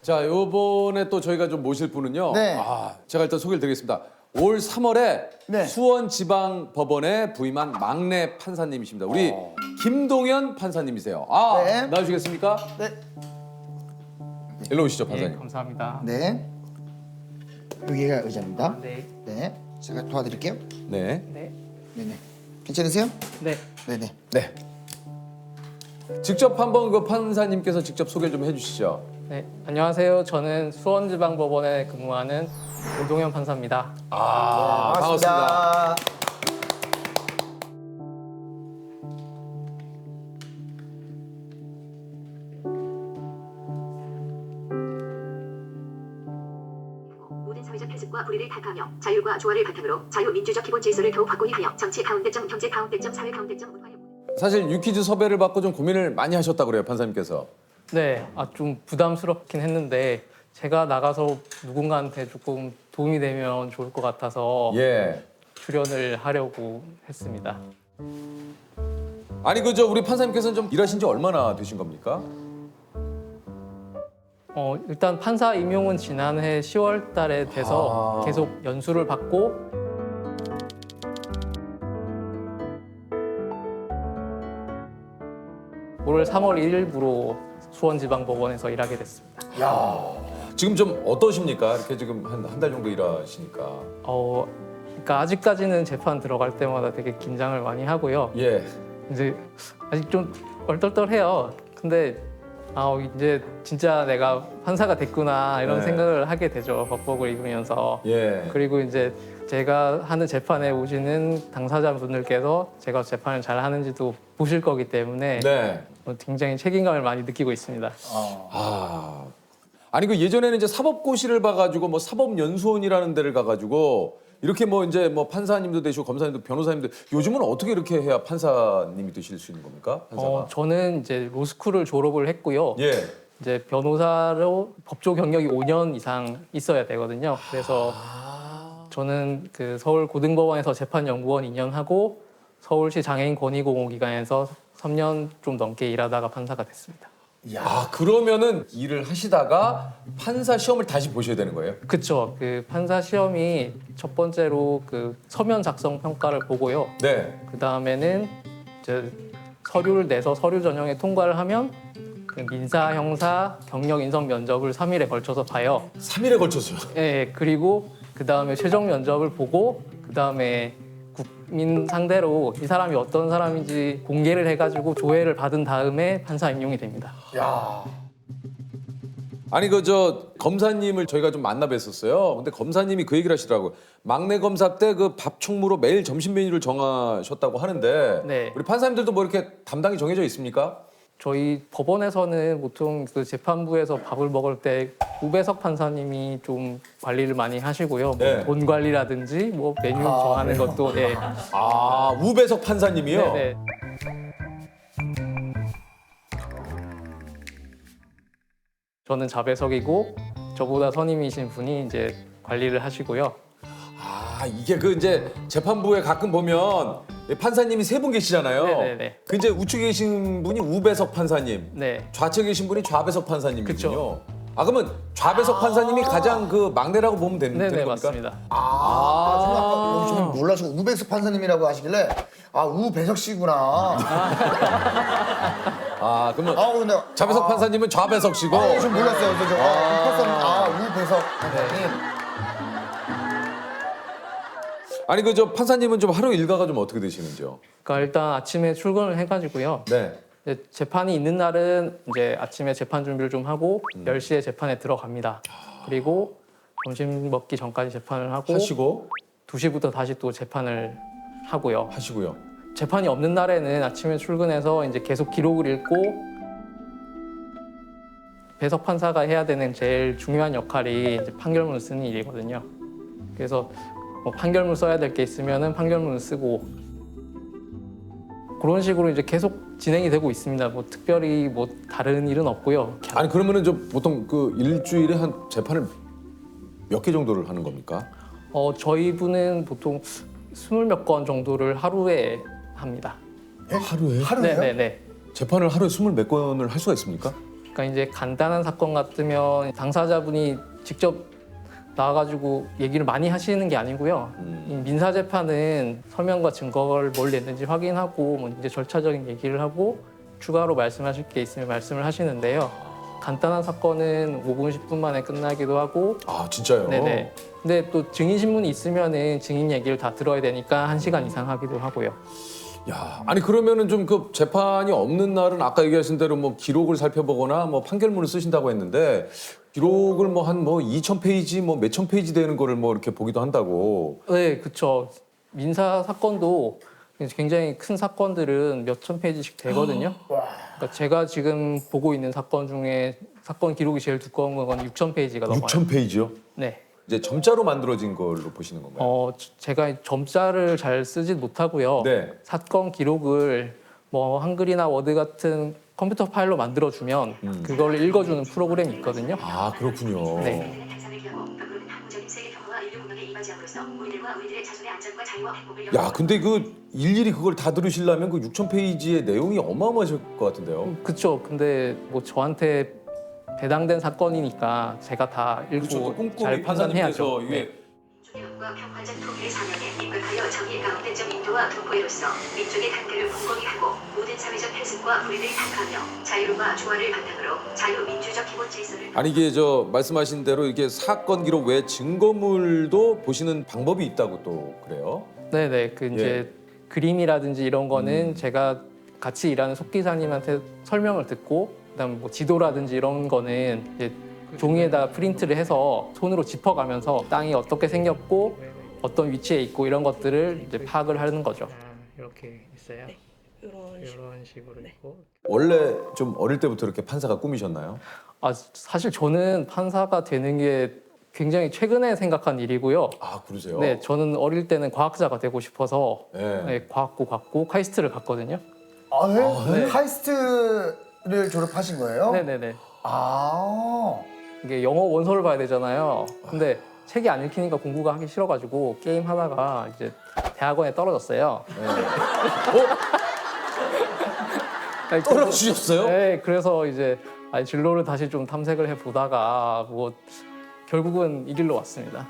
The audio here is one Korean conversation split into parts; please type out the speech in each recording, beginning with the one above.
자, 요번에 또 저희가 좀 모실 분은요. 네. 제가 일단 소개를 드리겠습니다. 올 3월에 네. 수원지방법원에 부임한 막내 판사님이십니다. 우리 김동현 판사님이세요. 네. 나와주시겠습니까? 네. 일로 오시죠, 네, 판사님. 감사합니다. 네. 여기가 의자입니다. 네. 네. 제가 도와드릴게요. 네. 네. 네네. 괜찮으세요? 네. 네네. 네. 직접 한번 그 판사님께서 직접 소개를 좀 해주시죠. 네. 안녕하세요. 저는 수원지방법원에 근무하는 오동현 판사입니다. 반갑습니다. 모든 사회적 해습과 불의를 타파하며 자율과 조화를 바탕으로 자유민주적 기본 질서를 더욱 확고히 하여 정치 가운데점, 경제 가운데점, 사회 가운데점, 문화의 사실 유퀴즈 섭외를 받고 좀 고민을 많이 하셨다고 그래요, 판사님께서. 네. 좀 부담스럽긴 했는데 제가 나가서 누군가한테 조금 도움이 되면 좋을 것 같아서 예. 출연을 하려고 했습니다. 아니 그저 우리 판사님께서는 좀 일하신 지 얼마나 되신 겁니까? 일단 판사 임용은 지난해 10월 달에 돼서 계속 연수를 받고 올 3월 1일부로 수원지방법원에서 일하게 됐습니다. 지금 좀 어떠십니까? 이렇게 지금 한 달 정도 일하시니까. 그러니까 아직까지는 재판 들어갈 때마다 되게 긴장을 많이 하고요. 예. 이제 아직 좀 얼떨떨해요. 근데 이제 진짜 내가 판사가 됐구나 이런 네. 생각을 하게 되죠. 법복을 입으면서. 예. 그리고 이제 제가 하는 재판에 오시는 당사자분들께서 제가 재판을 잘 하는지도 보실 거기 때문에 네. 굉장히 책임감을 많이 느끼고 있습니다. 아니 그 예전에는 이제 사법고시를 봐가지고 뭐 사법연수원이라는 데를 가가지고 이렇게 뭐 이제 뭐 판사님도 되시고 검사님도 변호사님도 요즘은 어떻게 이렇게 해야 판사님이 되실 수 있는 겁니까? 판사가? 저는 이제 로스쿨을 졸업을 했고요. 예. 이제 변호사로 법조 경력이 5년 이상 있어야 되거든요. 그래서 저는 그 서울 고등법원에서 재판연구원 2년 하고 서울시 장애인 권익공호기관에서 3년 좀 넘게 일하다가 판사가 됐습니다. 그러면은 일을 하시다가 판사 시험을 다시 보셔야 되는 거예요? 그쵸. 그 판사 시험이 첫 번째로 그 서면 작성 평가를 보고요. 네. 그 다음에는 이제 서류를 내서 서류 전형에 통과를 하면 그 민사, 형사, 경력 인성 면접을 3일에 걸쳐서 봐요. 3일에 걸쳐서요. 예, 그리고 그 다음에 최종 면접을 보고 그 다음에 국민 상대로 이 사람이 어떤 사람인지 공개를 해가지고 조회를 받은 다음에 판사 임용이 됩니다. 아니 그 저 검사님을 저희가 좀 만나 뵀었어요. 근데 검사님이 그 얘기를 하시더라고요. 막내 검사 때 그 밥 총무로 매일 점심 메뉴를 정하셨다고 하는데 네. 우리 판사님들도 뭐 이렇게 담당이 정해져 있습니까? 저희 법원에서는 보통 그 재판부에서 밥을 먹을 때 우배석 판사님이 좀 관리를 많이 하시고요. 네. 뭐 돈 관리라든지 뭐 메뉴 정하는 것도 예. 우배석 판사님이요? 네, 네. 저는 자배석이고 저보다 선임이신 분이 이제 관리를 하시고요. 이게 그 이제 재판부에 가끔 보면 판사님이 세 분 계시잖아요. 네네네. 그 이제 우측에 계신 분이 우배석 판사님, 네. 좌측에 계신 분이 좌배석 판사님이군요. 그쵸. 그러면 좌배석 판사님이 가장 그 막내라고 보면 되는 네네 겁니까? 맞습니다. 저는 몰라서 우배석 판사님이라고 하시길래 우배석 씨구나. 그러면 근데 좌배석 판사님은 좌배석 씨고. 좀 몰랐어요. 그래서 우배석 판사님. 아니 그 저 판사님은 좀 하루 일과가 좀 어떻게 되시는지요? 그러니까 일단 아침에 출근을 해가지고요. 네. 이제 재판이 있는 날은 이제 아침에 재판 준비를 좀 하고 10시에 재판에 들어갑니다. 그리고 점심 먹기 전까지 재판을 하고 하시고 2시부터 다시 또 재판을 하고요. 하시고요. 재판이 없는 날에는 아침에 출근해서 이제 계속 기록을 읽고 배석 판사가 해야 되는 제일 중요한 역할이 이제 판결문을 쓰는 일이거든요. 그래서 뭐 판결문 써야 될 게 있으면은 판결문을 쓰고 그런 식으로 이제 계속 진행이 되고 있습니다. 뭐 특별히 뭐 다른 일은 없고요. 아니 그러면은 저 보통 그 일주일에 한 재판을 몇 개 정도를 하는 겁니까? 저희 분은 보통 20몇 건 정도를 하루에 합니다. 하루에? 하루에요? 네네네. 재판을 하루에 20몇 건을 할 수가 있습니까? 그러니까 이제 간단한 사건 같으면 당사자분이 직접 나와가지고 얘기를 많이 하시는 게 아니고요. 이 민사 재판은 서면과 증거를 뭘 냈는지 확인하고 뭐 이제 절차적인 얘기를 하고 추가로 말씀하실 게 있으면 말씀을 하시는데요. 간단한 사건은 5분, 10분 만에 끝나기도 하고. 아 진짜요? 네네. 근데 또 증인 신문이 있으면은 증인 얘기를 다 들어야 되니까 1시간 이상 하기도 하고요. 야, 아니 그러면은 좀 그 재판이 없는 날은 아까 얘기하신 대로 뭐 기록을 살펴보거나 뭐 판결문을 쓰신다고 했는데 기록을 뭐 한 뭐 2,000페이지 뭐 몇천 페이지 되는 거를 뭐 이렇게 보기도 한다고. 네, 그렇죠. 민사 사건도 굉장히 큰 사건들은 몇천 페이지씩 되거든요. 그러니까 제가 지금 보고 있는 사건 중에 사건 기록이 제일 두꺼운 건 6,000페이지가 넘어요. 6,000페이지요? 네. 이제 점자로 만들어진 걸로 보시는 건가요? 제가 점자를 잘 쓰진 못하고요. 네. 사건 기록을 뭐 한글이나 워드 같은 컴퓨터 파일로 만들어주면 그걸 읽어주는 프로그램이 있거든요. 아 그렇군요. 네. 탄산을 피하고 앞으로는 항구적인 세계 평화와 인류 공동에 임하지함으로써 우리들과 우리들의 자손의 안전과 자유와 행복을 야, 근데 그 일일이 그걸 다 들으시려면 그 6,000페이지의 내용이 어마어마하실 것 같은데요. 그렇죠. 근데 뭐 저한테 배당된 사건이니까 제가 다 읽고 잘 판단해야죠. 네. 민족의 평화적 통일의 사명에 입각하여 정의의 가운데적 인도와 동포로서 민족의 단계를 공고히 하고 모든 사회적 해습과 불의를 탓하며 자유와 조화를 바탕으로 자유민주적 기본 질서를 아니 이게 저 말씀하신 대로 이게 사건 기록 외에 증거물도 보시는 방법이 있다고 또 그래요? 네네. 그 이제 그림이라든지 이런 거는 제가 같이 일하는 속기사님한테 설명을 듣고 그다음 뭐 지도라든지 이런 거는 이제 종이에다 프린트를 해서 손으로 짚어가면서 땅이 어떻게 생겼고 어떤 위치에 있고 이런 것들을 이제 파악을 하는 거죠. 이렇게 있어요. 이런 식으로 있고. 원래 좀 어릴 때부터 이렇게 판사가 꿈이셨나요? 사실 저는 판사가 되는 게 굉장히 최근에 생각한 일이고요. 아 그러세요? 네, 저는 어릴 때는 과학자가 되고 싶어서 네. 과학고 갔고 카이스트를 갔거든요. 아, 네? 네. 카이스트를 졸업하신 거예요? 네네네. 아, 이게 영어 원서를 봐야 되잖아요. 근데 책이 안 읽히니까 공부가 하기 싫어가지고 게임 하다가 이제 대학원에 떨어졌어요. 떨어지셨어요? 네, 그래서 이제 진로를 다시 좀 탐색을 해보다가 뭐 결국은 이 길로 왔습니다.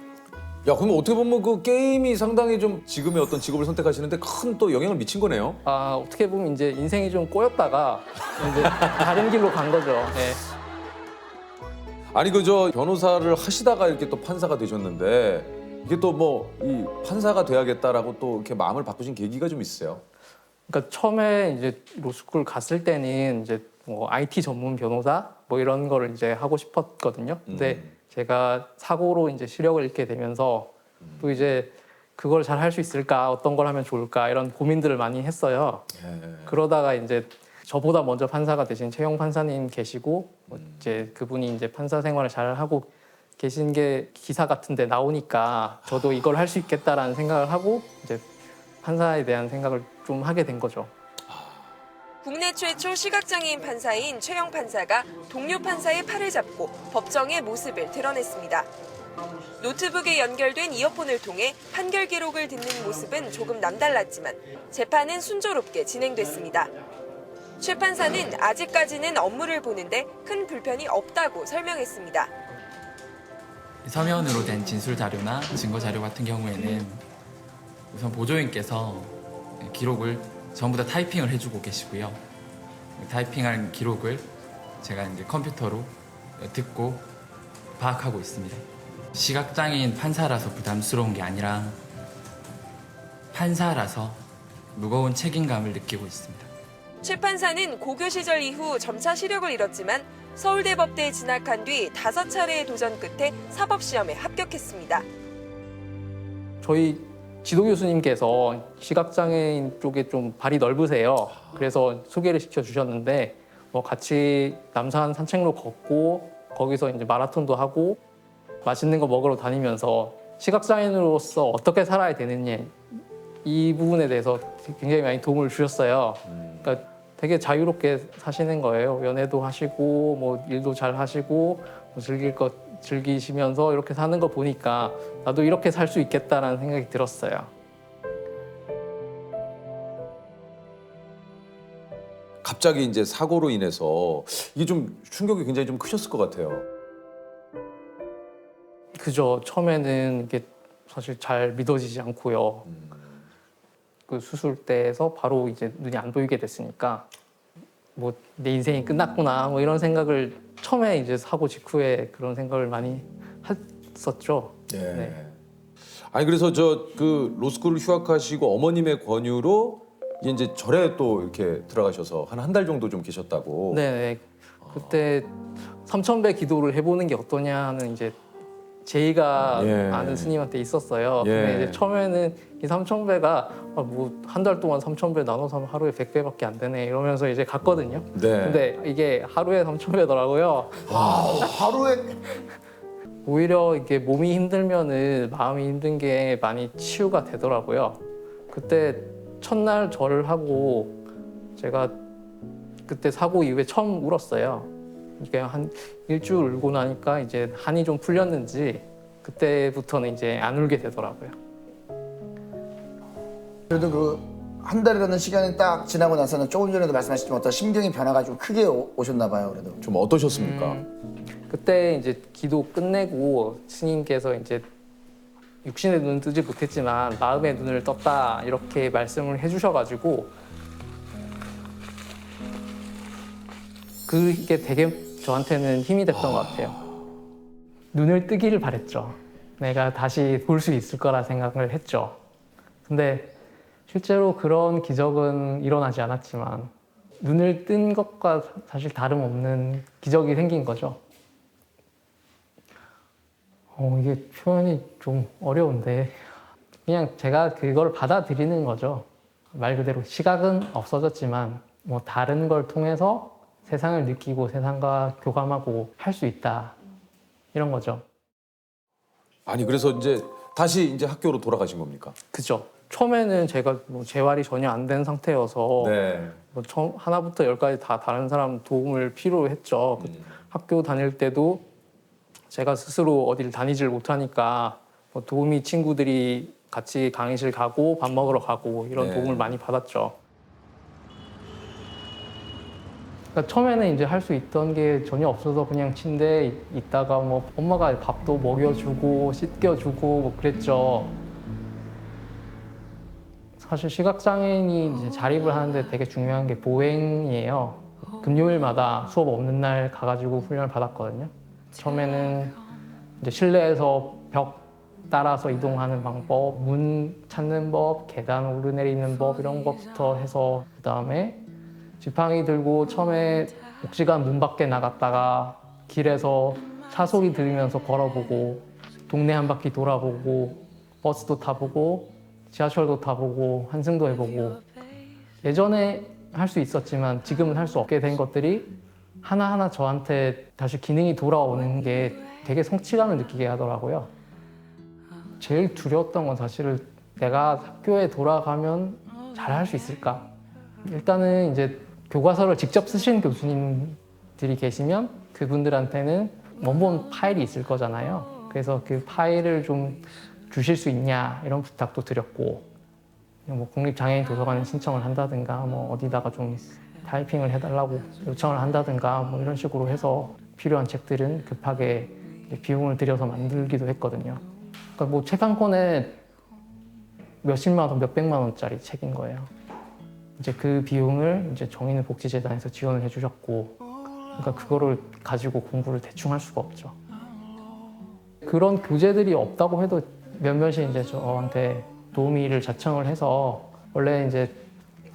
야 그럼 어떻게 보면 그 게임이 상당히 좀 지금의 어떤 직업을 선택하시는데 큰 또 영향을 미친 거네요. 어떻게 보면 이제 인생이 좀 꼬였다가 이제 다른 길로 간 거죠. 네. 아니 그 저 변호사를 하시다가 이렇게 또 판사가 되셨는데 이게 또 뭐 이 판사가 돼야겠다라고 또 이렇게 마음을 바꾸신 계기가 좀 있으세요? 그러니까 처음에 이제 로스쿨 갔을 때는 이제 뭐 IT 전문 변호사 뭐 이런 거를 이제 하고 싶었거든요. 근데 제가 사고로 이제 시력을 잃게 되면서 또 이제 그걸 잘 할 수 있을까, 어떤 걸 하면 좋을까 이런 고민들을 많이 했어요. 그러다가 이제 저보다 먼저 판사가 되신 최영 판사님 계시고 이제 그분이 이제 판사 생활을 잘 하고 계신 게 기사 같은데 나오니까 저도 이걸 할 수 있겠다라는 생각을 하고 이제 판사에 대한 생각을 좀 하게 된 거죠. 국내 최초 시각장애인 판사인 최영 판사가 동료 판사의 팔을 잡고 법정의 모습을 드러냈습니다. 노트북에 연결된 이어폰을 통해 판결 기록을 듣는 모습은 조금 남달랐지만 재판은 순조롭게 진행됐습니다. 최 판사는 아직까지는 업무를 보는데 큰 불편이 없다고 설명했습니다. 서면으로 된 진술 자료나 증거 자료 같은 경우에는 우선 보조인께서 기록을 전부 다 타이핑을 해주고 계시고요. 타이핑한 기록을 제가 이제 컴퓨터로 듣고 파악하고 있습니다. 시각장애인 판사라서 부담스러운 게 아니라 판사라서 무거운 책임감을 느끼고 있습니다. 최 판사는 고교 시절 이후 점차 시력을 잃었지만 서울대법대에 진학한 뒤 5차례의 도전 끝에 사법시험에 합격했습니다. 저희 지도 교수님께서 시각장애인 쪽에 좀 발이 넓으세요. 그래서 소개를 시켜주셨는데 뭐 같이 남산 산책로 걷고 거기서 이제 마라톤도 하고 맛있는 거 먹으러 다니면서 시각장애인으로서 어떻게 살아야 되느냐 이 부분에 대해서 굉장히 많이 도움을 주셨어요. 그러니까 되게 자유롭게 사시는 거예요. 연애도 하시고 뭐 일도 잘 하시고 뭐 즐길 것 즐기시면서 이렇게 사는 거 보니까 나도 이렇게 살 수 있겠다라는 생각이 들었어요. 갑자기 이제 사고로 인해서 이게 좀 충격이 굉장히 좀 크셨을 것 같아요. 그죠. 처음에는 이게 사실 잘 믿어지지 않고요. 그 수술대에서 바로 이제 눈이 안 보이게 됐으니까 뭐 내 인생이 끝났구나 뭐 이런 생각을 처음에 이제 사고 직후에 그런 생각을 많이 했었죠. 네. 아니 그래서 저 그 로스쿨을 휴학하시고 어머님의 권유로 이제 절에 또 이렇게 들어가셔서 한 달 정도 좀 계셨다고. 네. 그때 3,000배 기도를 해보는 게 어떠냐는 이제 제의가 예. 아는 스님한테 있었어요. 예. 근데 이제 처음에는 이 3,000배가 뭐 한 달 동안 3,000배 나눠서 하면 하루에 100배밖에 안 되네 이러면서 이제 갔거든요. 네. 근데 이게 하루에 3,000배더라고요. 하루에 오히려 이게 몸이 힘들면은 마음이 힘든 게 많이 치유가 되더라고요. 그때 첫날 절을 하고 제가 그때 사고 이후에 처음 울었어요. 이게 한 일주일 울고 나니까 이제 한이 좀 풀렸는지 그때부터는 이제 안 울게 되더라고요. 그래도 그 한 달이라는 시간이 딱 지나고 나서는 조금 전에도 말씀하셨지만 어떤 심경의 변화가 좀 크게 오셨나 봐요. 그래도. 좀 어떠셨습니까? 그때 이제 기도 끝내고 스님께서 이제 육신의 눈은 뜨지 못했지만 마음의 눈을 떴다 이렇게 말씀을 해주셔가지고 그게 되게 저한테는 힘이 됐던 것 같아요. 눈을 뜨기를 바랬죠. 내가 다시 볼 수 있을 거라 생각을 했죠. 근데 실제로 그런 기적은 일어나지 않았지만 눈을 뜬 것과 사실 다름없는 기적이 생긴 거죠. 이게 표현이 좀 어려운데 그냥 제가 그걸 받아들이는 거죠. 말 그대로 시각은 없어졌지만 뭐 다른 걸 통해서 세상을 느끼고 세상과 교감하고 할 수 있다 이런 거죠. 아니 그래서 이제 다시 이제 학교로 돌아가신 겁니까? 그죠. 처음에는 제가 뭐 재활이 전혀 안 된 상태여서 네. 뭐 처음 하나부터 열까지 다 다른 사람 도움을 필요로 했죠. 학교 다닐 때도 제가 스스로 어디를 다니질 못하니까 뭐 도우미 친구들이 같이 강의실 가고 밥 먹으러 가고 이런 네. 도움을 많이 받았죠. 그러니까 처음에는 이제 할 수 있던 게 전혀 없어서 그냥 침대에 있다가 뭐 엄마가 밥도 먹여주고 씻겨주고 뭐 그랬죠. 사실 시각장애인이 이제 자립을 하는데 되게 중요한 게 보행이에요. 금요일마다 수업 없는 날 가가지고 훈련을 받았거든요. 처음에는 이제 실내에서 벽 따라서 이동하는 방법, 문 찾는 법, 계단 오르내리는 법 이런 것부터 해서 그다음에 지팡이 들고 처음에 복지관 문 밖에 나갔다가 길에서 차 소리 들으면서 걸어보고 동네 한 바퀴 돌아보고 버스도 타보고 지하철도 타보고 환승도 해보고 예전에 할 수 있었지만 지금은 할 수 없게 된 것들이 하나하나 저한테 다시 기능이 돌아오는 게 되게 성취감을 느끼게 하더라고요. 제일 두려웠던 건 사실은 내가 학교에 돌아가면 잘할 수 있을까? 일단은 이제 교과서를 직접 쓰신 교수님들이 계시면 그분들한테는 원본 파일이 있을 거잖아요. 그래서 그 파일을 좀 주실 수 있냐 이런 부탁도 드렸고 뭐 국립장애인 도서관에 신청을 한다든가 뭐 어디다가 좀 타이핑을 해달라고 요청을 한다든가 뭐 이런 식으로 해서 필요한 책들은 급하게 비용을 들여서 만들기도 했거든요. 그러니까 뭐 책 한 권에 몇십만 원, 몇백만 원짜리 책인 거예요. 이제 그 비용을 이제 정인의 복지재단에서 지원을 해주셨고, 그러니까 그거를 가지고 공부를 대충 할 수가 없죠. 그런 교재들이 없다고 해도 몇몇이 이제 저한테 도우미를 자청을 해서 원래 이제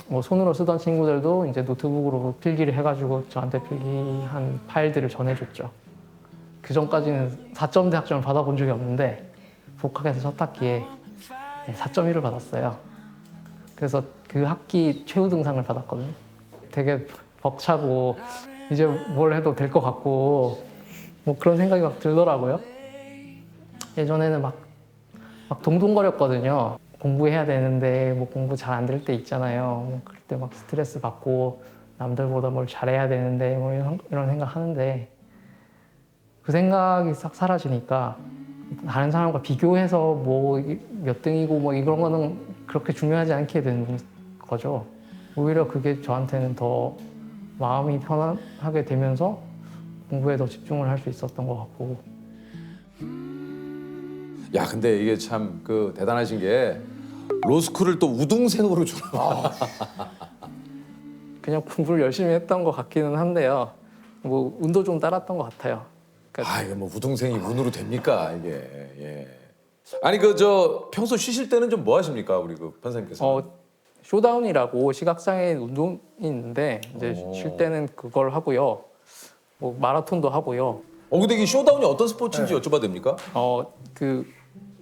뭐 손으로 쓰던 친구들도 이제 노트북으로 필기를 해가지고 저한테 필기한 파일들을 전해줬죠. 그 전까지는 4점대 학점을 받아본 적이 없는데 복학해서 첫 학기에 4.1을 받았어요. 그래서 그 학기 최우등상을 받았거든요. 되게 벅차고 이제 뭘 해도 될 것 같고 뭐 그런 생각이 막 들더라고요. 예전에는 막 동동거렸거든요. 공부해야 되는데 뭐 공부 잘 안 될 때 있잖아요. 그럴 때 막 스트레스 받고 남들보다 뭘 잘해야 되는데 뭐 이런 생각 하는데 그 생각이 싹 사라지니까 다른 사람과 비교해서 뭐 몇 등이고 뭐 이런 거는 그렇게 중요하지 않게 되는 거죠. 오히려 그게 저한테는 더 마음이 편안하게 되면서 공부에 더 집중을 할 수 있었던 것 같고. 야, 근데 이게 참 그 대단하신 게 로스쿨을 또 우등생으로 졸업. 그냥 공부를 열심히 했던 것 같기는 한데요. 뭐 운도 좀 따랐던 것 같아요. 아, 이게 뭐 우등생이 운으로 됩니까 이게? 예. 아니 그 저 평소 쉬실 때는 좀 뭐 하십니까 우리 그 판사님께서? 쇼다운이라고 시각장애인 운동이 있는데 이제 쉴 때는 그걸 하고요. 뭐 마라톤도 하고요. 근데 이게 쇼다운이 어떤 스포츠인지 여쭤봐도 됩니까? 그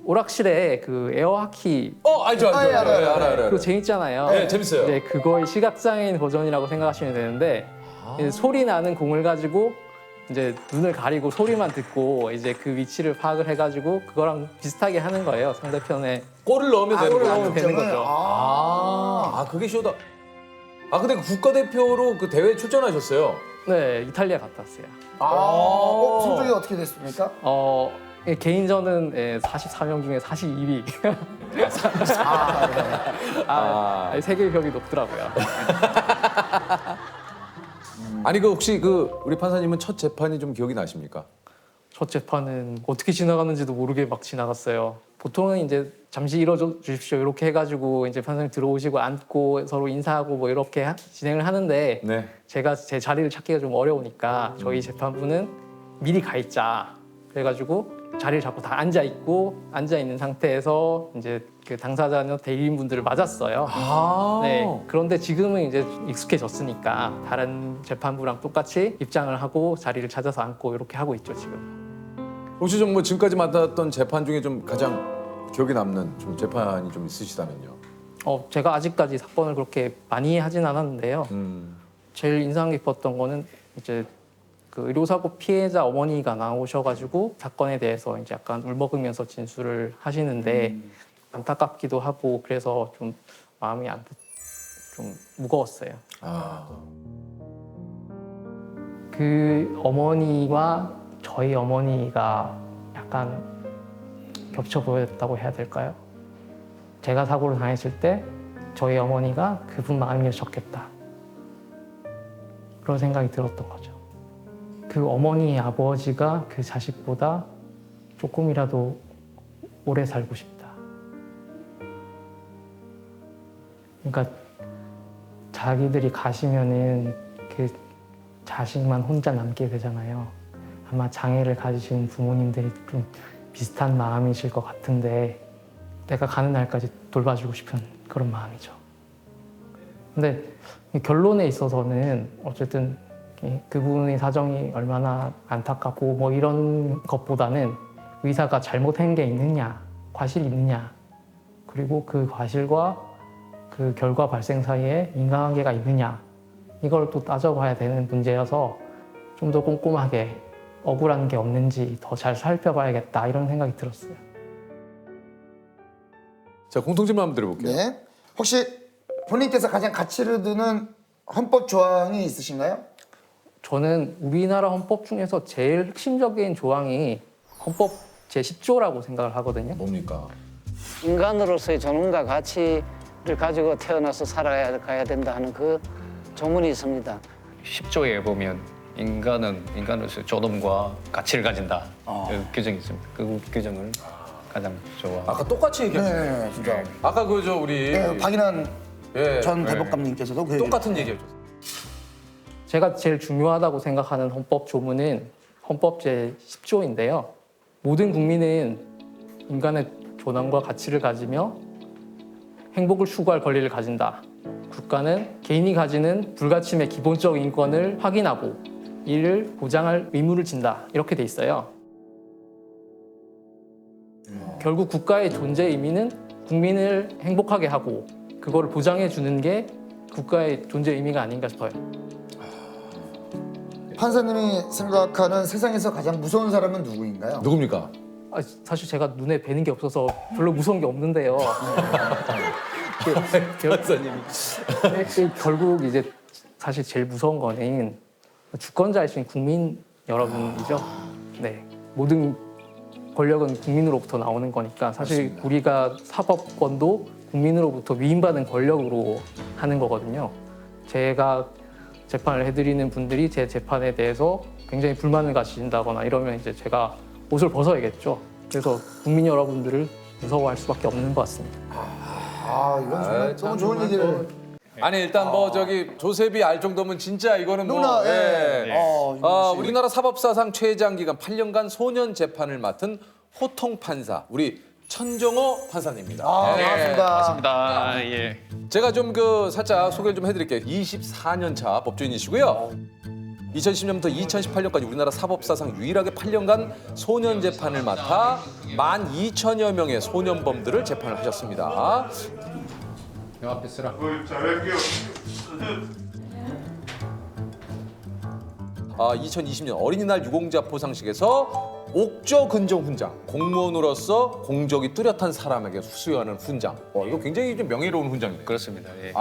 오락실에 그 에어하키 알죠. 예, 알아요. 그거 재밌잖아요. 네, 재밌어요. 네, 그거의 시각장애인 버전이라고 생각하시면 되는데 이제 소리 나는 공을 가지고 이제 눈을 가리고 소리만 듣고 이제 그 위치를 파악을 해가지고 그거랑 비슷하게 하는 거예요. 상대편에 골을 넣으면 되는 골을 거죠. 넣으면 되는 거죠. 그게 쇼다. 근데 그 국가대표로 그 대회 출전하셨어요. 네, 이탈리아 갔다 왔어요. 성적이 어떻게 됐습니까? 개인전은 44명 중에 42위. 세계 벽이 높더라고요. 아니 그 혹시 그 우리 판사님은 첫 재판이 좀 기억이 나십니까? 첫 재판은 어떻게 지나가는지도 모르게 막 지나갔어요. 보통은 이제 잠시 일어져 주십시오 이렇게 해가지고 이제 판사님 들어오시고 앉고 서로 인사하고 뭐 이렇게 진행을 하는데 네. 제가 제 자리를 찾기가 좀 어려우니까 저희 재판부는 미리 가 있자 그래가지고 자리를 잡고 다 앉아 있는 상태에서 이제 그 당사자나 대리인분들을 맞았어요. 네. 그런데 지금은 이제 익숙해졌으니까 다른 재판부랑 똑같이 입장을 하고 자리를 찾아서 앉고 이렇게 하고 있죠 지금. 혹시 좀 뭐 지금까지 맡았던 재판 중에 좀 가장 기억에 남는 좀 재판이 좀 있으시다면요? 제가 아직까지 사건을 그렇게 많이 하진 않았는데요. 제일 인상 깊었던 거는 이제 그 의료사고 피해자 어머니가 나오셔가지고 사건에 대해서 이제 약간 울먹으면서 진술을 하시는데 안타깝기도 하고 그래서 좀 마음이 좀 무거웠어요. 그 어머니와 저희 어머니가 약간 겹쳐 보였다고 해야 될까요? 제가 사고를 당했을 때 저희 어머니가 그분 마음이셨겠다. 그런 생각이 들었던 거죠. 그 어머니의 아버지가 그 자식보다 조금이라도 오래 살고 싶다. 그러니까 자기들이 가시면은 그 자식만 혼자 남게 되잖아요. 아마 장애를 가지신 부모님들이 좀 비슷한 마음이실 것 같은데 내가 가는 날까지 돌봐주고 싶은 그런 마음이죠. 근데 결론에 있어서는 어쨌든 그분의 사정이 얼마나 안타깝고 뭐 이런 것보다는 의사가 잘못한 게 있느냐, 과실이 있느냐, 그리고 그 과실과 그 결과 발생 사이에 인과관계가 있느냐 이걸 또 따져봐야 되는 문제여서 좀 더 꼼꼼하게 억울한 게 없는지 더 잘 살펴봐야겠다 이런 생각이 들었어요. 자, 공통질문 한번 드려볼게요. 네. 혹시 본인께서 가장 가치를 두는 헌법 조항이 있으신가요? 저는 우리나라 헌법 중에서 제일 핵심적인 조항이 헌법 제10조라고 생각을 하거든요. 뭡니까? 인간으로서의 존엄과 가치를 가지고 태어나서 살아가야 된다 하는 그 조문이 있습니다. 10조에 보면 인간은 인간으로서의 존엄과 가치를 가진다. 그 규정이 있습니다. 그 규정을 가장 좋아합니다. 아까 똑같이 얘기하셨어요. 네, 진짜. 아까 그 저 우리 박인환 예, 전 예. 대법관님께서도 그 얘기를 똑같은 얘기해줬어요. 제가 제일 중요하다고 생각하는 헌법 조문은 헌법 제10조인데요. 모든 국민은 인간의 존엄과 가치를 가지며 행복을 추구할 권리를 가진다. 국가는 개인이 가지는 불가침의 기본적 인권을 확인하고 이를 보장할 의무를 진다. 이렇게 돼 있어요. 결국 국가의 존재 의미는 국민을 행복하게 하고 그거를 보장해 주는 게 국가의 존재 의미가 아닌가 싶어요. 판사님이 생각하는 세상에서 가장 무서운 사람은 누구인가요? 누굽니까? 사실 제가 눈에 뵈는 게 없어서 별로 무서운 게 없는데요. 결국 이제 사실 제일 무서운 거는 주권자이신 국민 여러분이죠. 네, 모든 권력은 국민으로부터 나오는 거니까 사실 맞습니다. 우리가 사법권도 국민으로부터 위임받은 권력으로 하는 거거든요. 제가 재판을 해드리는 분들이 제 재판에 대해서 굉장히 불만을 가지신다거나 이러면 이제 제가 옷을 벗어야겠죠. 그래서 국민 여러분들을 무서워할 수밖에 없는 것 같습니다. 이건 정말 너무 좋은 얘기를. 아니 일단 뭐 저기 조셉이 알 정도면 진짜 이거는 뭐 누나, 예. 이거 씨. 우리나라 사법사상 최장 기간 8년간 소년 재판을 맡은 호통 판사 우리 천정호 판사님입니다. 반갑습니다. 맞습니다. 예. 제가 좀 그 살짝 소개를 좀 해드릴게요. 24년 차 법조인이시고요. 2010년부터 2018년까지 우리나라 사법사상 유일하게 8년간 소년 재판을 맡아 12,000여 명의 소년범들을 재판을 하셨습니다. 요 앞에 쓰라. 잘할게요. 2020년 어린이날 유공자 포상식에서 옥저 근정 훈장, 공무원으로서 공적이 뚜렷한 사람에게 수여하는 훈장. 이거 굉장히 좀 명예로운 훈장이네요. 그렇습니다. 예.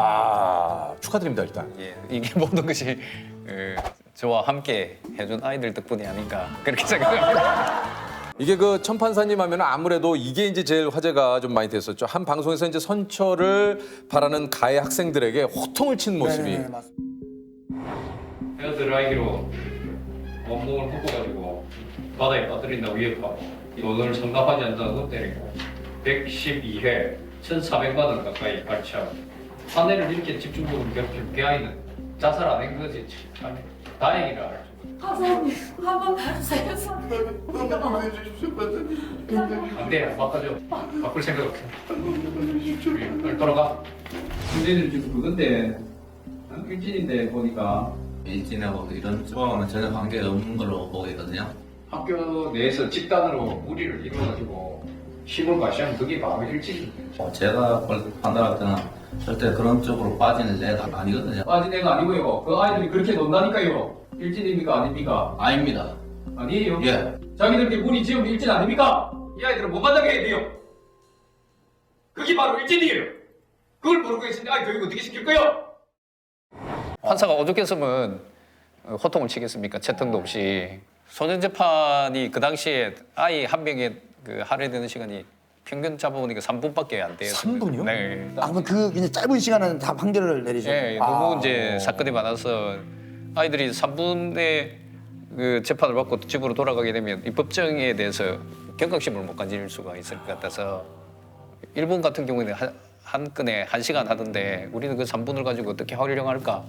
축하드립니다 일단. 예. 이게 모든 것이 저와 함께 해준 아이들 덕분이 아닌가 그렇게 생각합니다. 이게 그 천판사님 하면 아무래도 이게 이제 제일 화제가 좀 많이 됐었죠. 한 방송에서 이제 선처를 바라는 가해 학생들에게 호통을 친 모습이. 네, 맞습니다. 헤어드라이기로 원목을 묶어가지고 바다에 빠뜨린다 위협하고 돈을 상납하지 않는다고 때리고 112회 1,400만 원 가까이 발치하고 사내를 이렇게 집중적으로 괴롭히면 그 아이는 자살 안 한 거지 참 다행이라 할 수. 사장님 한번 봐주세요. 안 돼, 바꿔줘. 바꿀 생각 없어. 빨리 돌아가. 문제는 지금 그건데 일진인데 보니까 일진하고 이런 쪽하고는 전혀 관계 없는 걸로 보고 있거든요. 학교 내에서 집단으로 무리를 이루어가지고 힘을 과시하면 그게 바로 일진입니다. 제가 판단할 때는 절대 그런 쪽으로 빠지는 애가 아니거든요. 빠진 애가 아니고요. 그 아이들이 그렇게 논다니까요. 일진입니까 아닙니까? 아닙니다. 아니에요. 예. 자기들끼리 무리 지으면 일진 아닙니까? 이 아이들은 못 만나게 해야 돼요. 그게 바로 일진이에요. 그걸 모르고 계신데 아이 교육 어떻게 시킬 거예요? 판사가 오죽했으면 호통을 치겠습니까? 채통도 없이. 소년 재판이 그 당시에 아이 한 명에 그 할애되는 시간이 평균 잡아보니까 3분밖에 안 돼요. 3분이요? 네. 그러면 그 그냥 짧은 시간은 다 판결을 내리죠. 예, 너무 이제 사건이 많아서 아이들이 3분의 그 재판을 받고 집으로 돌아가게 되면 이 법정에 대해서 경각심을 못 가질 수가 있을 것 같아서 일본 같은 경우에는 한 건에 1시간 하던데 우리는 그 3분을 가지고 어떻게 활용할까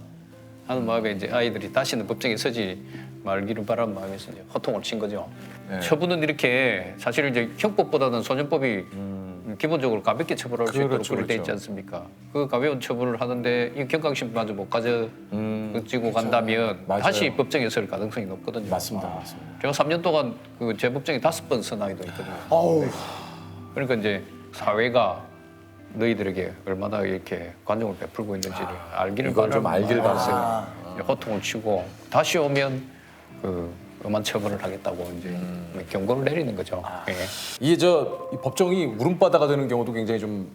하는 마음에 이제 아이들이 다시는 법정에 서지 말기를 바라는 마음에서 이제 호통을 친 거죠. 네. 처분은 이렇게 사실 이제 형법보다는 소년법이 기본적으로 가볍게 처벌할 수 있도록 그렇죠, 그렇게 돼 있지 그렇죠. 않습니까? 그 가벼운 처벌을 하는데 이 경각심마저 못 가지고 간다면 맞아요. 다시 법정에 설 가능성이 높거든요. 맞습니다. 맞습니다. 제가 3년 동안 그 제 법정에 5번 선 아이도 있거든요. 그러니까 이제 사회가 너희들에게 얼마나 이렇게 관용을 베풀고 있는지를 알기를 이걸 좀 바라는 알길 마음에서 바라요. 호통을 치고 다시 오면 그 엄한 처벌을 하겠다고 이제 경고를 내리는 거죠. 예. 이게 이 법정이 울음바다가 되는 경우도 굉장히 좀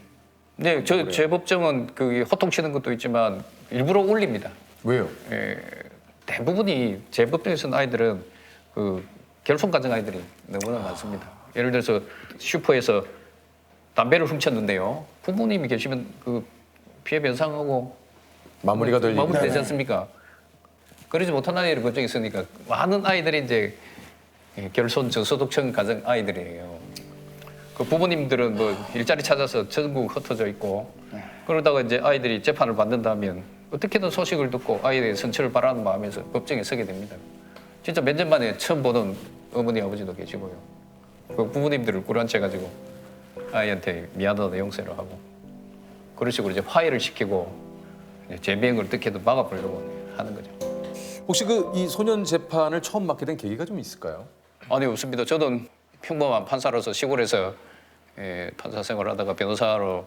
네, 제 법정은 그 호통 치는 것도 있지만 일부러 울립니다. 왜요? 예, 대부분이 제 법정에서는 아이들은 그 결손 가정 아이들이 너무나 많습니다. 예를 들어서 슈퍼에서 담배를 훔쳤는데요. 부모님이 계시면 그 피해 변상하고 마무리가 될 마무리되지 일이죠. 않습니까? 그러지 못한 아이를 법정에 있으니까 많은 아이들이 이제 결손 저소득층 가정 아이들이에요. 그 부모님들은 뭐 일자리 찾아서 전국 흩어져 있고 그러다가 이제 아이들이 재판을 받는다면 어떻게든 소식을 듣고 아이의 선처를 바라는 마음에서 법정에 서게 됩니다. 진짜 몇 년 만에 처음 보는 어머니 아버지도 계시고요. 그 부모님들을 꾸려앉혀가지고 아이한테 미안하다 용서를 하고 그런 식으로 이제 화해를 시키고 재비행을 어떻게든 막아보려고 하는 거죠. 혹시 그 이 소년 재판을 처음 맡게 된 계기가 좀 있을까요? 아니 없습니다. 저는 평범한 판사로서 시골에서 판사 생활하다가 변호사로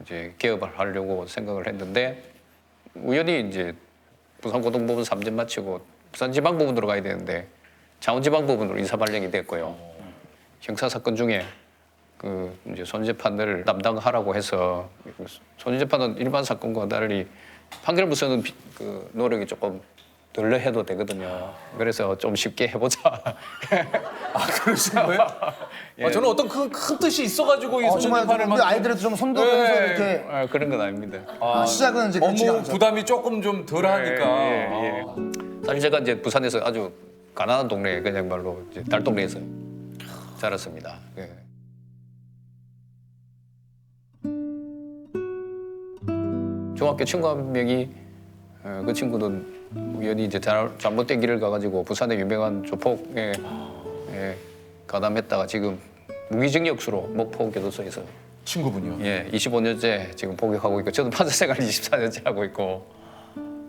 이제 개업을 하려고 생각을 했는데 우연히 이제 부산고등법원 3년 마치고 부산지방법원으로 가야 되는데 창원지방법원으로 이사 발령이 됐고요. 형사 사건 중에 그 이제 손재판을 담당하라고 해서 손재판은 일반 사건과 달리 판결 무서는 그 노력이 조금 덜 해도 되거든요. 그래서 좀 쉽게 해보자. 그러신 거예요? 저는 어떤 큰 뜻이 있어가지고 이 정말 소년재판을 우리 아이들한테 좀 선도하면서 이렇게 그런 건 아닙니다. 시작은 이제 그렇지가 업무 않죠. 부담이 조금 좀 덜하니까. 예. 사실 제가 이제 부산에서 아주 가난한 동네에 그냥 말로 이제 달동네에서 자랐습니다. 예. 중학교 친구 한 명이 그 친구는 우연히 이제 잘못된 길을 가가지고 부산의 유명한 조폭에 가담했다가 지금 무기징역수로 목포 교도소에서 친구분이요. 25년째 지금 복역하고 있고 저는 판사 생활 24년째 하고 있고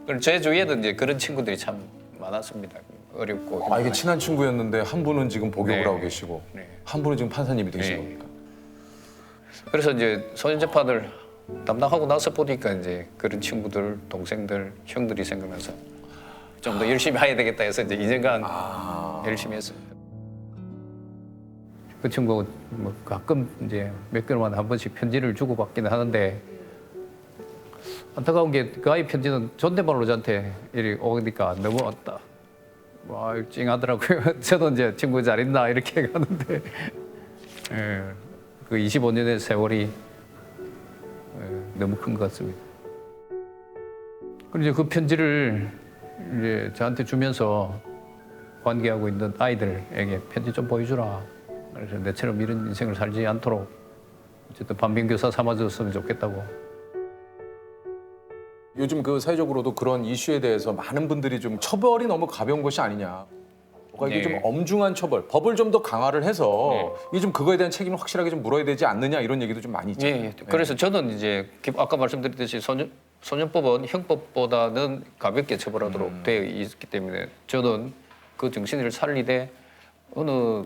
그리고 제 주위에도 이제 그런 친구들이 참 많았습니다. 어렵고 이게 친한 친구였는데 한 분은 지금 복역을 네. 하고 계시고 네. 한 분은 지금 판사님이 되신 네. 겁니까? 그래서 이제 소년재판을 담당하고 나서 보니까 이제 그런 친구들, 동생들, 형들이 생각나서 좀 더 열심히 해야 되겠다 해서 이제 2년간 열심히 했습니다. 그 친구 뭐 가끔 이제 몇 개월마다 한 번씩 편지를 주고받기는 하는데 안타까운 게 그 아이 편지는 존댓말로 저한테 이리 오니까 너무 왔다. 와, 찡하더라고요. 저도 이제 친구 잘 있나 이렇게 가는데 그 25년의 세월이 너무 큰 것 같습니다. 그리고 이제 그 편지를 이제 저한테 주면서 관계하고 있는 아이들에게 편지 좀 보여주라. 그래서 내처럼 이런 인생을 살지 않도록 어쨌든 반면교사 삼아줬으면 좋겠다고. 요즘 그 사회적으로도 그런 이슈에 대해서 많은 분들이 좀 처벌이 너무 가벼운 것이 아니냐. 뭔가 이게 네. 좀 엄중한 처벌, 법을 좀 더 강화를 해서 이게 좀 그거에 대한 책임을 확실하게 좀 물어야 되지 않느냐 이런 얘기도 좀 많이 있잖아요. 예. 그래서 저는 이제 아까 말씀드렸듯이 소년법은 형법보다는 가볍게 처벌하도록 되어 있기 때문에 저는 그 정신을 살리되 어느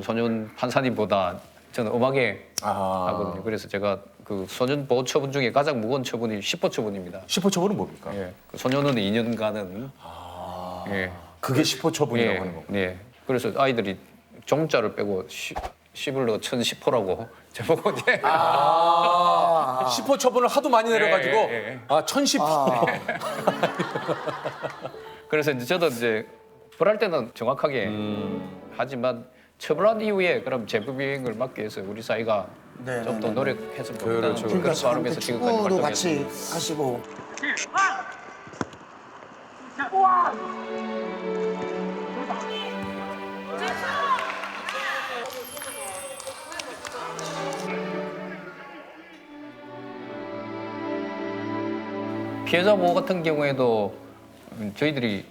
소년 판사님보다 저는 엄하게 하거든요. 그래서 제가 그 소년 보호 처분 중에 가장 무거운 처분이 10호 처분입니다. 10호 처분은 뭡니까? 예. 그 소년은 2년간은 예. 그게 10호 처분이라고 예. 하는 거고. 예. 그래서 아이들이 종자를 빼고 10을 넣어 1010호라고 저보고 이제 10호 처분을 하도 많이 내려가지고 예. 1010호. 그래서 이제 저도 이제 벌할 때는 정확하게 하지만 처벌한 이후에 그럼 재부비행을 막기 위해서 우리 사회가 좀 더 노력했으면 좋겠다는 그렇죠. 그런 그러니까 바람에서 지금까지 축구도 같이 활동했습니다. 하시고 피해자 보호 같은 경우에도 저희들이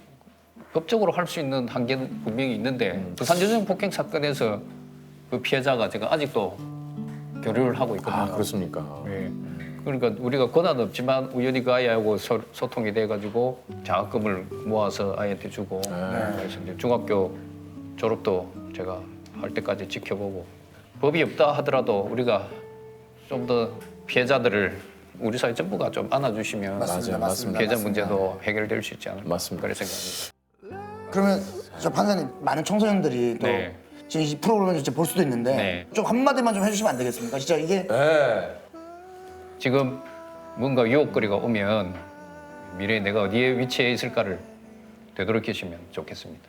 법적으로 할 수 있는 한계는 분명히 있는데 부산 여성 폭행 사건에서 그 피해자가 제가 아직도 교류를 하고 있거든요. 그렇습니까? 예. 그러니까 우리가 권한 없지만 우연히 그 아이하고 소통이 돼가지고 장학금을 모아서 아이한테 주고 그래서 이제 중학교 졸업도 제가 할 때까지 지켜보고 법이 없다 하더라도 우리가 좀 더 피해자들을 우리 사회 전부가 좀 안아주시면 맞습니다. 피해자 맞습니다. 문제도 해결될 수 있지 않을까 맞습니다. 그런 생각입니다. 그러면 저 판사님 많은 청소년들이 또 네. 지금 이 프로그램을 진짜 볼 수도 있는데 네. 좀 한마디만 좀 해주시면 안 되겠습니까? 진짜 이게 네. 지금 뭔가 유혹거리가 오면 미래에 내가 어디에 위치해 있을까를 되돌이키시면 좋겠습니다.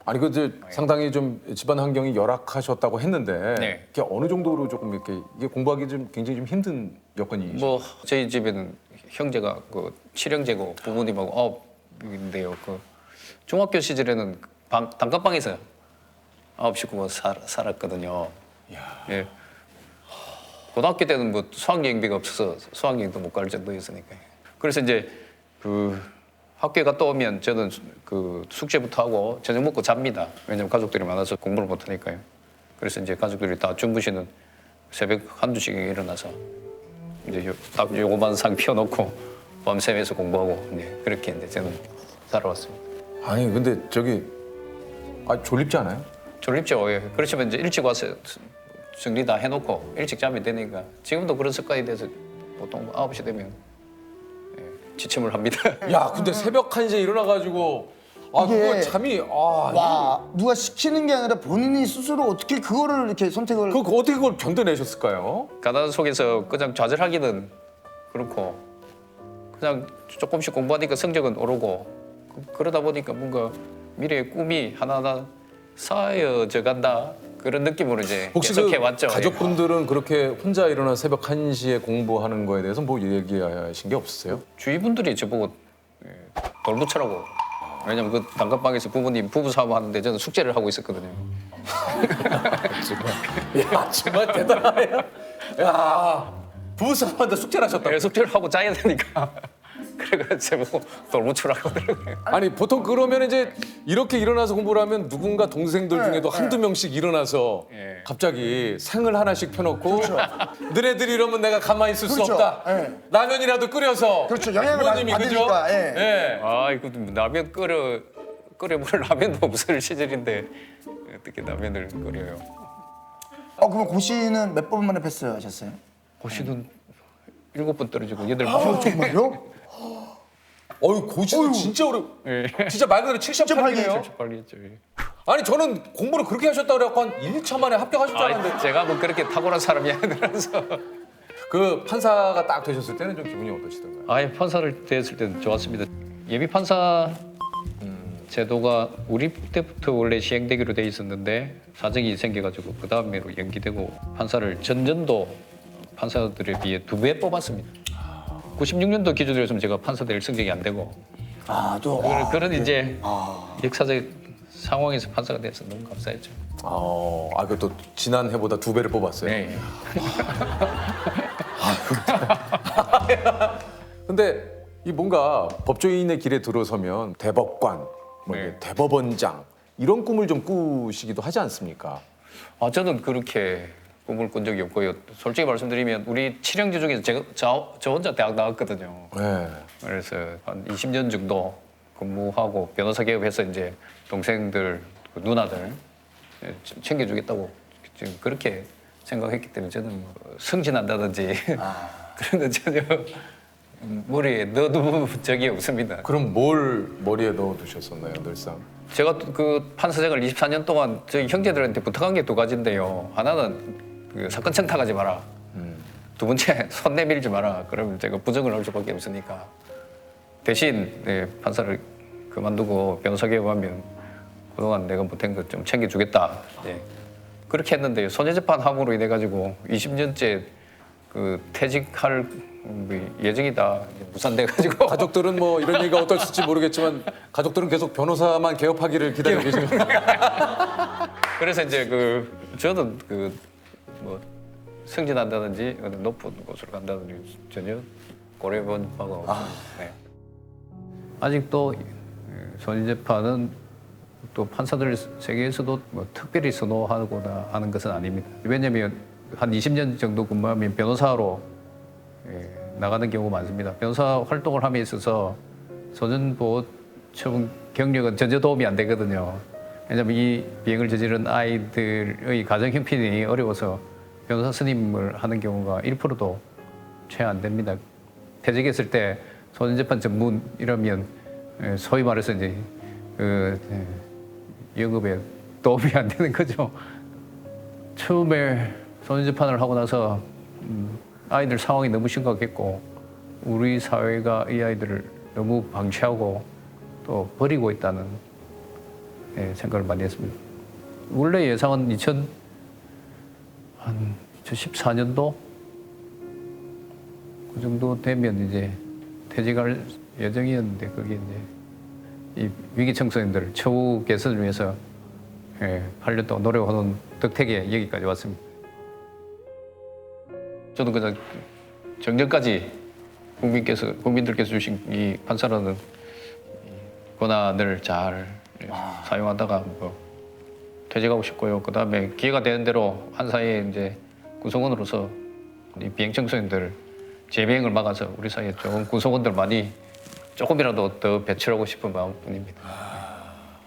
아니 그 이제 상당히 좀 집안 환경이 열악하셨다고 했는데 네. 이게 어느 정도로 조금 이렇게 이게 공부하기 좀 굉장히 좀 힘든 여건이죠. 뭐 저희 집에는 형제가 그 7형제고 부모님하고 9인데요. 그 중학교 시절에는 단칸방에서 9 식구가 살았거든요. 예. 고등학교 때는 뭐 수학여행비가 없어서 수학여행도 못 갈 정도였으니까. 그래서 이제 그 학교에 갔다 오면 저는 그 숙제부터 하고 저녁 먹고 잡니다. 왜냐면 가족들이 많아서 공부를 못 하니까요. 그래서 이제 가족들이 다 주무시는 새벽 1~2시경에 일어나서 이제 딱 요거만 상 피워놓고 밤새면서 공부하고 그렇게 이제 저는 살아왔습니다. 아니 근데 저기 졸립지 않아요? 졸립죠. 예. 그렇지만 이제 일찍 와서 정리 다 해놓고 일찍 자면 되니까 지금도 그런 습관이 돼서 보통 9시 되면 지침을 합니다. 야 근데 새벽 1시에 일어나가지고 그거 잠이 와 누가 시키는 게 아니라 본인이 스스로 어떻게 그거를 이렇게 선택을 그 어떻게 그걸 견뎌내셨을까요? 가난 속에서 그냥 좌절하기는 그렇고 그냥 조금씩 공부하니까 성적은 오르고 그러다 보니까 뭔가 미래의 꿈이 하나하나 쌓여져 간다 그런 느낌으로 이제 혹시 계속 그 해왔죠. 가족분들은 그렇게 혼자 일어나 새벽 1시에 공부하는 거에 대해서 뭐 얘기하신 게 없으세요? 주위 분들이 저보고 돌부처라고. 왜냐면 그 단칸방에서 부모님 부부싸움 하는데 저는 숙제를 하고 있었거든요. 야 정말 대단하네요. 야 부부싸움한테 숙제를 하셨다고. 네, 숙제를 하고 자야 되니까. 그래가지고 저보고 돌부처라고 하더라고요. 아니 보통 그러면 이제 이렇게 일어나서 공부를 하면 누군가 동생들 중에도 한두 명씩 일어나서 예. 갑자기 상을 하나씩 펴놓고 너네들이 이러면 내가 가만히 있을 수 그렇죠. 없다. 예. 라면이라도 끓여서. 그렇죠. 영향을 부모님이, 받으니까, 그죠? 예. 예. 아 이거 라면 끓여 먹을 라면도 없을 시절인데 어떻게 라면을 끓여요? 그럼 고시는 몇 번 만에 패스하셨어요? 고시는 7번 떨어지고 8번. 정말요? 어유 고시는 진짜 어려. 진짜 말 그대로 78이네요. 빨리 했죠. 예. 아니 저는 공부를 그렇게 하셨다 그래갖고 한 1차 만에 합격하실 줄 알았는데. 제가 뭐 그렇게 탁월한 사람이 아니라서. 그 판사가 딱 되셨을 때는 좀 기분이 어떠시던가요? 아예 판사를 됐을 때는 좋았습니다. 예비 판사 제도가 우리 때부터 원래 시행되기로 돼 있었는데 사정이 생겨가지고 그 다음에로 연기되고 판사를 전년도 판사들에 비해 2배 뽑았습니다. 96년도 기준으로 했으면 제가 판사 될 성적이 안 되고 그런 이제 역사적 상황에서 판사가 돼서 너무 감사했죠. 그것도 지난 해보다 2배를 뽑았어요. 네. 근데 이 뭔가 법조인의 길에 들어서면 대법관, 뭐 네. 이게 대법원장 이런 꿈을 좀 꾸시기도 하지 않습니까? 저는 그렇게 꿈을 꾼 적이 없고요. 솔직히 말씀드리면 우리 칠형제 중에서 저 혼자 대학 나왔거든요. 네. 그래서 한 20년 정도 근무하고 변호사 개업해서 이제 동생들, 그 누나들 챙겨주겠다고 지금 그렇게 생각했기 때문에 저는 뭐 승진한다든지 그런 건 전혀 머리에 넣어둔 적이 없습니다. 그럼 뭘 머리에 넣어두셨었나요, 늘상? 제가 그 판사 생활 24년 동안 저희 형제들한테 부탁한 게 2가지인데요. 하나는 그 사건 청탁하지 마라. 2번째 손 내밀지 마라. 그러면 제가 부정을 할 수밖에 없으니까 대신 판사를 그만두고 변호사 개업하면 그동안 내가 못한 거 좀 챙겨주겠다. 그렇게 했는데요. 손해재판 함으로 인해 가지고 20년째 그 퇴직할 예정이다. 무산돼 가지고 가족들은 뭐 이런 얘기가 어떨지 모르겠지만 가족들은 계속 변호사만 개업하기를 기다리고 계시는 거예요. 그래서 이제 저는 뭐 승진한다든지 어느 높은 곳으로 간다든지 전혀 고려해본 바가 없습니다. 네. 아직도 손해재판은 또 판사들 세계에서도 뭐 특별히 선호하거나 하는 것은 아닙니다. 왜냐하면 한 20년 정도 근무하면 변호사로 나가는 경우가 많습니다. 변호사 활동을 함에 있어서 소년보호 처분 경력은 전혀 도움이 안 되거든요. 왜냐하면 이 비행을 저지른 아이들의 가정 형편이 어려워서 변호사 선임을 하는 경우가 1%도 채 안 됩니다. 퇴직했을 때 소년재판 전문 이러면 소위 말해서 이제 영업에 도움이 안 되는 거죠. 처음에 소년재판을 하고 나서 아이들 상황이 너무 심각했고 우리 사회가 이 아이들을 너무 방치하고 또 버리고 있다는 생각을 많이 했습니다. 원래 예상은 2014년도 그 정도 되면 이제 퇴직할 예정이었는데 그게 이제 이 위기 청소년들 처우 개선을 위해서 8년 동안 노력하는 덕택에 여기까지 왔습니다. 저는 그냥 정년까지 국민들께서 주신 이 판사라는 권한을 잘 사용하다가 뭐 퇴직하고 싶고요. 그 다음에 기회가 되는 대로 판사의 이제 구성원으로서 이 비행 청소년들 재비행을 막아서 우리 사이에 좋은 구성원들 많이 조금이라도 더 배출하고 싶은 마음뿐입니다.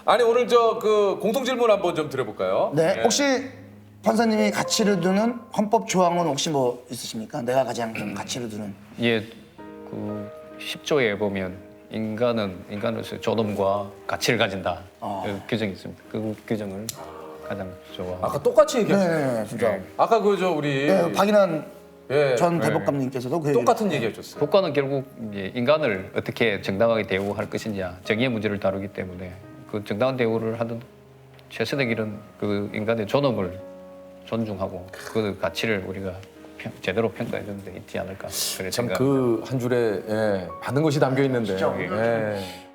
아니 오늘 그 공통 질문 한번 좀 드려볼까요? 네. 혹시 판사님이 가치를 두는 헌법 조항은 혹시 뭐 있으십니까? 내가 가장 좀 가치를 두는. 그 10조에 보면 인간으로서 존엄과 가치를 가진다. 그 규정이 있습니다. 그 규정을 가장 좋아. 아까 똑같이 얘기하셨어요. 네, 진짜. 아까 우리 박인환 예. 전 대법관님께서도 그 얘기를 똑같은 얘기 해줬어요. 국가는 결국 이제 인간을 어떻게 정당하게 대우할 것이냐 정의의 문제를 다루기 때문에 그 정당한 대우를 하는 최선의 길은 그 인간의 존엄을 존중하고 그 가치를 우리가 제대로 평가해 주는 데 있지 않을까 그래 참 생각합니다. 그 한 줄에 예, 많은 것이 담겨 있는데. 진짜 예.